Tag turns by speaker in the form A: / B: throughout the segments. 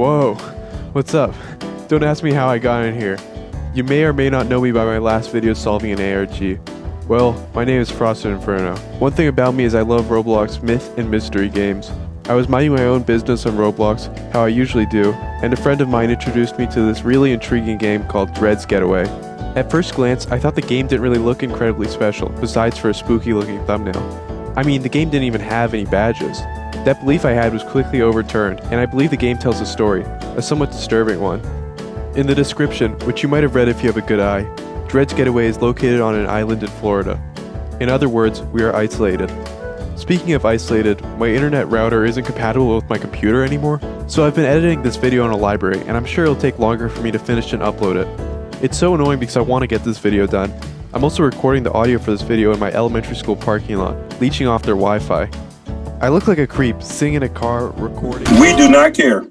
A: Whoa, what's up? Don't ask me how I got in here. You may or may not know me by my last video solving an ARG. Well, my name is Frosted Inferno. One thing about me is I love Roblox myth and mystery games. I was minding my own business on Roblox, how I usually do, and a friend of mine introduced me to this really intriguing game called Getaway. At first glance, I thought the game didn't really look incredibly special, besides for a spooky looking thumbnail. I mean, the game didn't even have any badges. That belief I had was quickly overturned, and I believe the game tells a story, a somewhat disturbing one. In the description, which you might have read if you have a good eye, Getaway is located on an island in Florida. In other words, we are isolated. Speaking of isolated, my internet router isn't compatible with my computer anymore, so I've been editing this video in a library, and I'm sure it'll take longer for me to finish and upload it. It's so annoying because I want to get this video done. I'm also recording the audio for this video in my elementary school parking lot, leeching off their Wi-Fi. I look like a creep, sitting in a car, recording.
B: We do not care.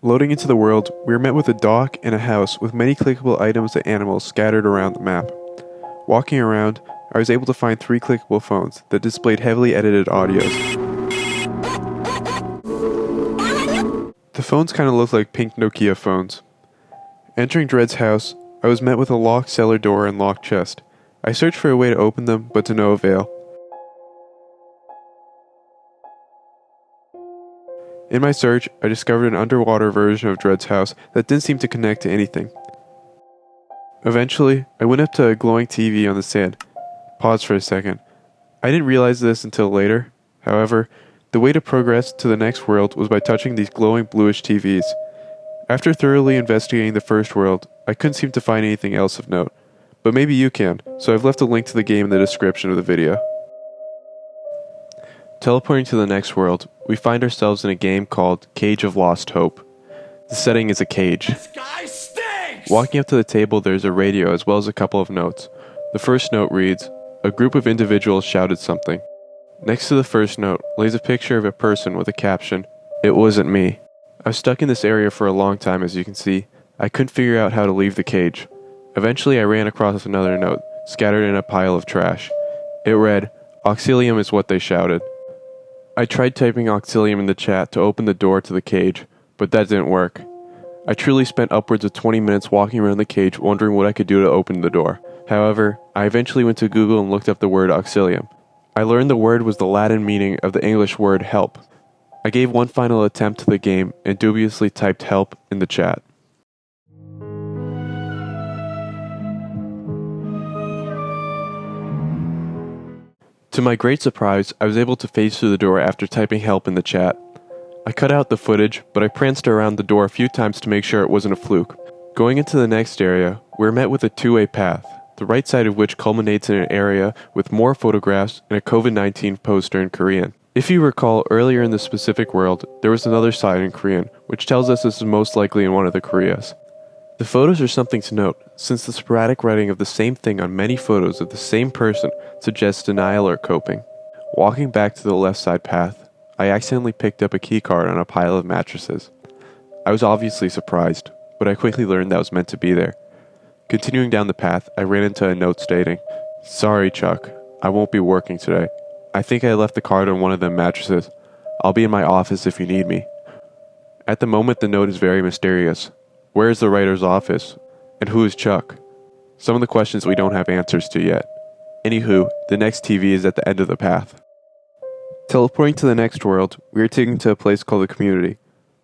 A: Loading into the world, we are met with a dock and a house with many clickable items and animals scattered around the map. Walking around, I was able to find 3 clickable phones that displayed heavily edited audios. The phones kind of look like pink Nokia phones. Entering Dred's house, I was met with a locked cellar door and locked chest. I searched for a way to open them, but to no avail. In my search, I discovered an underwater version of Dred's house that didn't seem to connect to anything. Eventually, I went up to a glowing TV on the sand. Paused for a second. I didn't realize this until later. However, the way to progress to the next world was by touching these glowing bluish TVs. After thoroughly investigating the first world, I couldn't seem to find anything else of note. But maybe you can, so I've left a link to the game in the description of the video. Teleporting to the next world, we find ourselves in a game called Cage of Lost Hope. The setting is a cage.
B: This guy stinks!
A: Walking up to the table, there's a radio as well as a couple of notes. The first note reads, "A group of individuals shouted something." Next to the first note lays a picture of a person with a caption, "It wasn't me." I was stuck in this area for a long time, as you can see. I couldn't figure out how to leave the cage. Eventually I ran across another note, scattered in a pile of trash. It read, "Auxilium is what they shouted." I tried typing Auxilium in the chat to open the door to the cage, but that didn't work. I truly spent upwards of 20 minutes walking around the cage wondering what I could do to open the door. However, I eventually went to Google and looked up the word Auxilium. I learned the word was the Latin meaning of the English word help. I gave one final attempt to the game and dubiously typed help in the chat. To my great surprise, I was able to phase through the door after typing help in the chat. I cut out the footage, but I pranced around the door a few times to make sure it wasn't a fluke. Going into the next area, we were met with a two-way path, the right side of which culminates in an area with more photographs and a COVID-19 poster in Korean. If you recall, earlier in the specific world, there was another side in Korean, which tells us this is most likely in one of the Koreas. The photos are something to note, since the sporadic writing of the same thing on many photos of the same person suggests denial or coping. Walking back to the left side path, I accidentally picked up a keycard on a pile of mattresses. I was obviously surprised, but I quickly learned that was meant to be there. Continuing down the path, I ran into a note stating, "Sorry Chuck, I won't be working today. I think I left the card on one of them mattresses. I'll be in my office if you need me." At the moment, the note is very mysterious. Where is the writer's office? And who is Chuck? Some of the questions we don't have answers to yet. Anywho, the next TV is at the end of the path. Teleporting to the next world, we are taken to a place called the Community.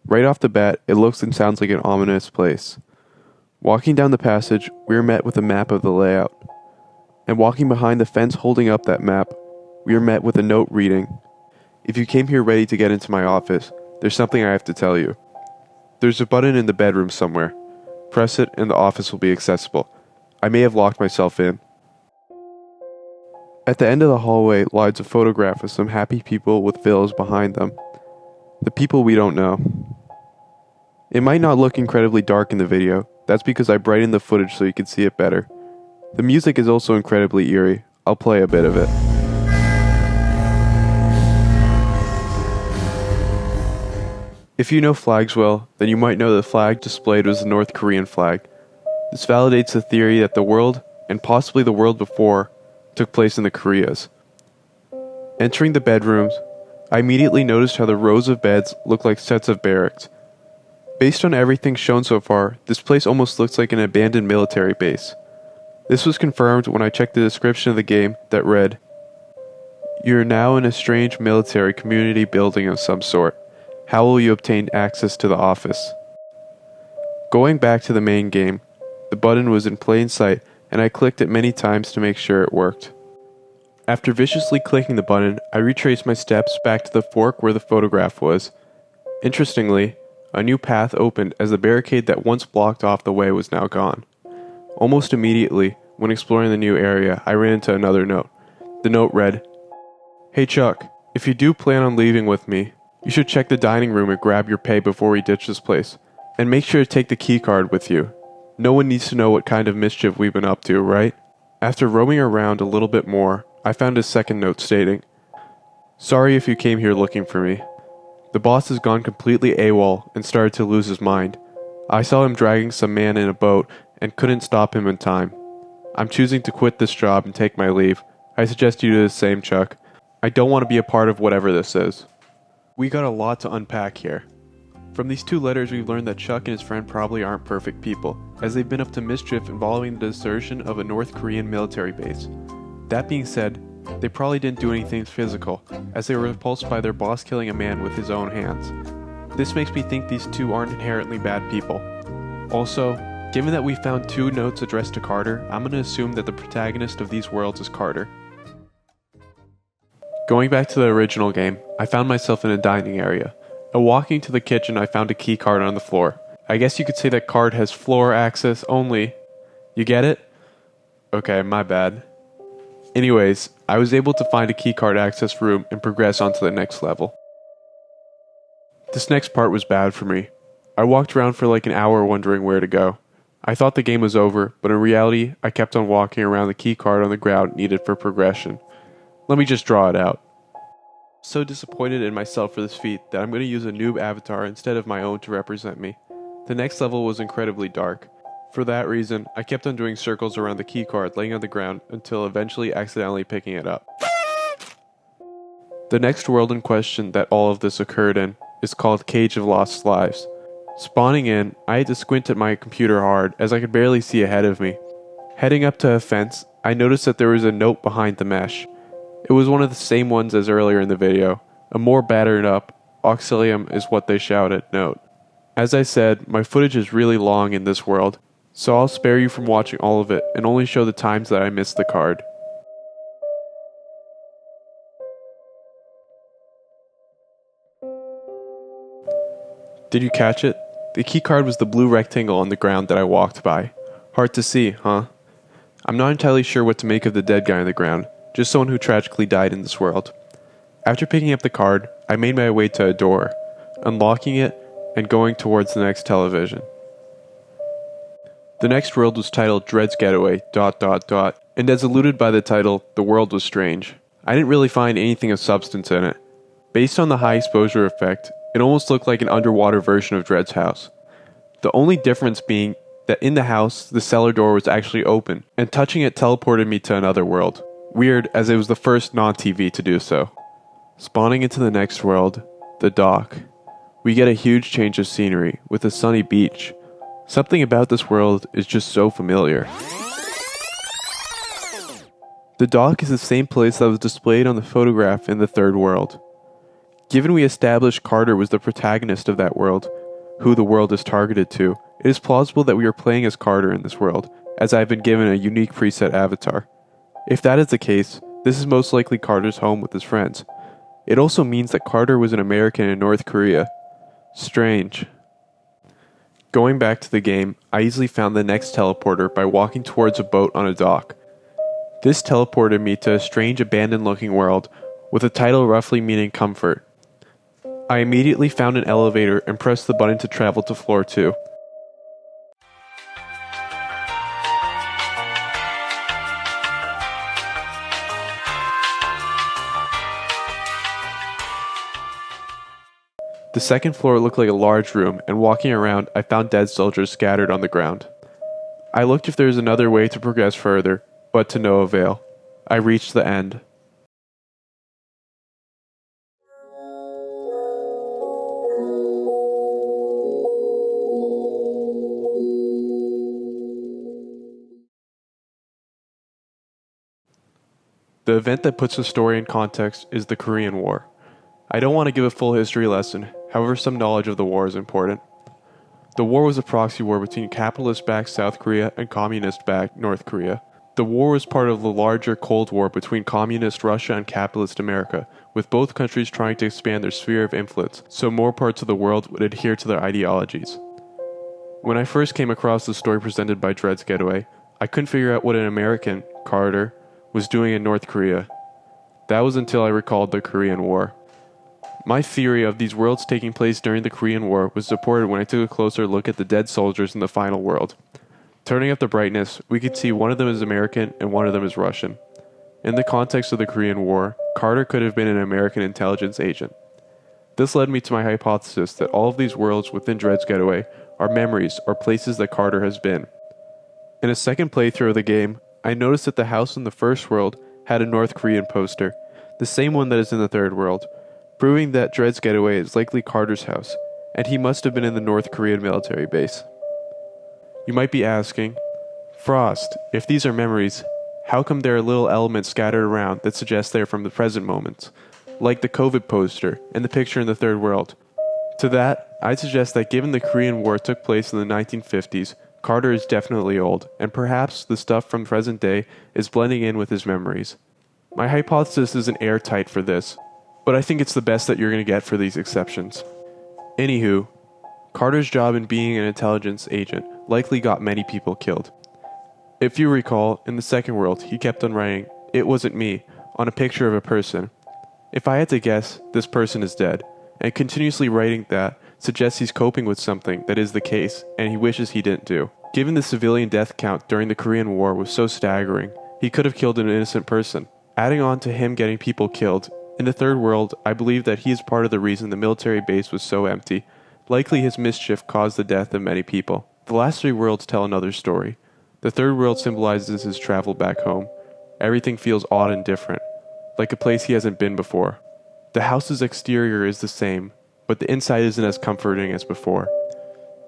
A: Right off the bat, it looks and sounds like an ominous place. Walking down the passage, we are met with a map of the layout. And walking behind the fence holding up that map, we are met with a note reading, "If you came here ready to get into my office, there's something I have to tell you. There's a button in the bedroom somewhere. Press it and the office will be accessible. I may have locked myself in." At the end of the hallway lies a photograph of some happy people with villas behind them. The people we don't know. It might not look incredibly dark in the video. That's because I brightened the footage so you can see it better. The music is also incredibly eerie. I'll play a bit of it. If you know flags well, then you might know the flag displayed was the North Korean flag. This validates the theory that the world, and possibly the world before, took place in the Koreas. Entering the bedrooms, I immediately noticed how the rows of beds looked like sets of barracks. Based on everything shown so far, this place almost looks like an abandoned military base. This was confirmed when I checked the description of the game that read, "You're now in a strange military community building of some sort. How will you obtain access to the office?" Going back to the main game, the button was in plain sight and I clicked it many times to make sure it worked. After viciously clicking the button, I retraced my steps back to the fork where the photograph was. Interestingly, a new path opened as the barricade that once blocked off the way was now gone. Almost immediately, when exploring the new area, I ran into another note. The note read, "Hey Chuck, if you do plan on leaving with me, you should check the dining room and grab your pay before we ditch this place. And make sure to take the key card with you. No one needs to know what kind of mischief we've been up to, right?" After roaming around a little bit more, I found a second note stating, "Sorry if you came here looking for me. The boss has gone completely AWOL and started to lose his mind. I saw him dragging some man in a boat and couldn't stop him in time. I'm choosing to quit this job and take my leave. I suggest you do the same, Chuck. I don't want to be a part of whatever this is." We got a lot to unpack here. From these two letters, we've learned that Chuck and his friend probably aren't perfect people, as they've been up to mischief involving the desertion of a North Korean military base. That being said, they probably didn't do anything physical, as they were repulsed by their boss killing a man with his own hands. This makes me think these two aren't inherently bad people. Also, given that we found two notes addressed to Carter, I'm going to assume that the protagonist of these worlds is Carter. Going back to the original game, I found myself in a dining area. Walking to the kitchen, I found a key card on the floor. I guess you could say that card has floor access only. You get it? Okay, my bad. Anyways, I was able to find a keycard access room and progress onto the next level. This next part was bad for me. I walked around for like an hour wondering where to go. I thought the game was over, but in reality, I kept on walking around the keycard on the ground needed for progression. Let me just draw it out. So disappointed in myself for this feat that I'm going to use a noob avatar instead of my own to represent me. The next level was incredibly dark. For that reason, I kept on doing circles around the keycard laying on the ground until eventually accidentally picking it up. The next world in question that all of this occurred in is called Cage of Lost Lives. Spawning in, I had to squint at my computer hard as I could barely see ahead of me. Heading up to a fence, I noticed that there was a note behind the mesh. It was one of the same ones as earlier in the video. A more battered up, auxilium is what they shouted, note. As I said, my footage is really long in this world, so I'll spare you from watching all of it and only show the times that I missed the card. Did you catch it? The keycard was the blue rectangle on the ground that I walked by. Hard to see, huh? I'm not entirely sure what to make of the dead guy on the ground, just someone who tragically died in this world. After picking up the card, I made my way to a door, unlocking it and going towards the next television. The next world was titled Dread's Getaway, ... and as alluded by the title, the world was strange. I didn't really find anything of substance in it. Based on the high exposure effect, it almost looked like an underwater version of Dread's house. The only difference being that in the house, the cellar door was actually open, and touching it teleported me to another world. Weird, as it was the first non-TV to do so. Spawning into the next world, the dock. We get a huge change of scenery, with a sunny beach. Something about this world is just so familiar. The dock is the same place that was displayed on the photograph in the third world. Given we established Carter was the protagonist of that world, who the world is targeted to, it is plausible that we are playing as Carter in this world, as I have been given a unique preset avatar. If that is the case, this is most likely Carter's home with his friends. It also means that Carter was an American in North Korea. Strange. Going back to the game, I easily found the next teleporter by walking towards a boat on a dock. This teleported me to a strange abandoned looking world, with a title roughly meaning comfort. I immediately found an elevator and pressed the button to travel to floor 2. The second floor looked like a large room, and walking around, I found dead soldiers scattered on the ground. I looked if there was another way to progress further, but to no avail. I reached the end. event that puts the story in context is the Korean War. I don't want to give a full history lesson, however some knowledge of the war is important. The war was a proxy war between capitalist-backed South Korea and communist-backed North Korea. The war was part of the larger Cold War between communist Russia and capitalist America, with both countries trying to expand their sphere of influence so more parts of the world would adhere to their ideologies. When I first came across the story presented by Dred's Getaway, I couldn't figure out what an American, Carter, was doing in North Korea. That was until I recalled the Korean War. My theory of these worlds taking place during the Korean War was supported when I took a closer look at the dead soldiers in the final world. Turning up the brightness, we could see one of them is American and one of them is Russian. In the context of the Korean War, Carter could have been an American intelligence agent. This led me to my hypothesis that all of these worlds within Dred's Getaway are memories or places that Carter has been. In a second playthrough of the game, I noticed that the house in the first world had a North Korean poster, the same one that is in the third world, proving that Dred's Getaway is likely Carter's house, and he must have been in the North Korean military base. You might be asking, Frost, if these are memories, how come there are little elements scattered around that suggest they are from the present moment, like the COVID poster and the picture in the third world? To that, I'd suggest that given the Korean War took place in the 1950s, Carter is definitely old, and perhaps the stuff from present day is blending in with his memories. My hypothesis isn't airtight for this, but I think it's the best that you're going to get for these exceptions. Anywho, Carter's job in being an intelligence agent likely got many people killed. If you recall, in the second world, he kept on writing, "It wasn't me," on a picture of a person. If I had to guess, this person is dead, and continuously writing that suggests he's coping with something that is the case, and he wishes he didn't do. Given the civilian death count during the Korean War was so staggering, he could have killed an innocent person. Adding on to him getting people killed, in the third world, I believe that he is part of the reason the military base was so empty. Likely his mischief caused the death of many people. The last three worlds tell another story. The third world symbolizes his travel back home. Everything feels odd and different, like a place he hasn't been before. The house's exterior is the same, but the inside isn't as comforting as before.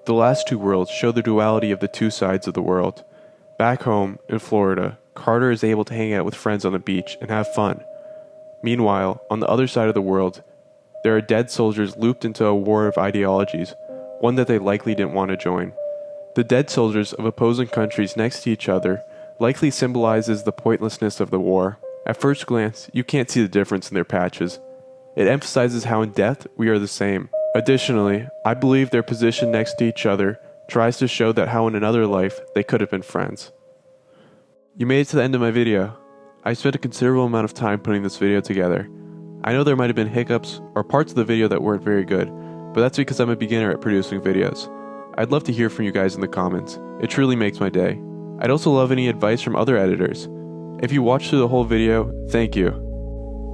A: The last two worlds show the duality of the two sides of the world. Back home, in Florida, Carter is able to hang out with friends on the beach and have fun. Meanwhile, on the other side of the world, there are dead soldiers looped into a war of ideologies, one that they likely didn't want to join. The dead soldiers of opposing countries next to each other likely symbolizes the pointlessness of the war. At first glance, you can't see the difference in their patches. It emphasizes how in death we are the same. Additionally, I believe their position next to each other tries to show that how in another life they could have been friends. You made it to the end of my video. I spent a considerable amount of time putting this video together. I know there might have been hiccups or parts of the video that weren't very good, but that's because I'm a beginner at producing videos. I'd love to hear from you guys in the comments. It truly makes my day. I'd also love any advice from other editors. If you watched through the whole video, thank you.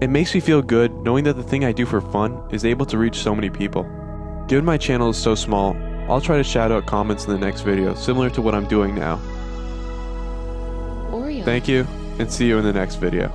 A: It makes me feel good knowing that the thing I do for fun is able to reach so many people. Given my channel is so small, I'll try to shout out comments in the next video similar to what I'm doing now.
C: Aureola.
A: Thank you, and see you in the next video.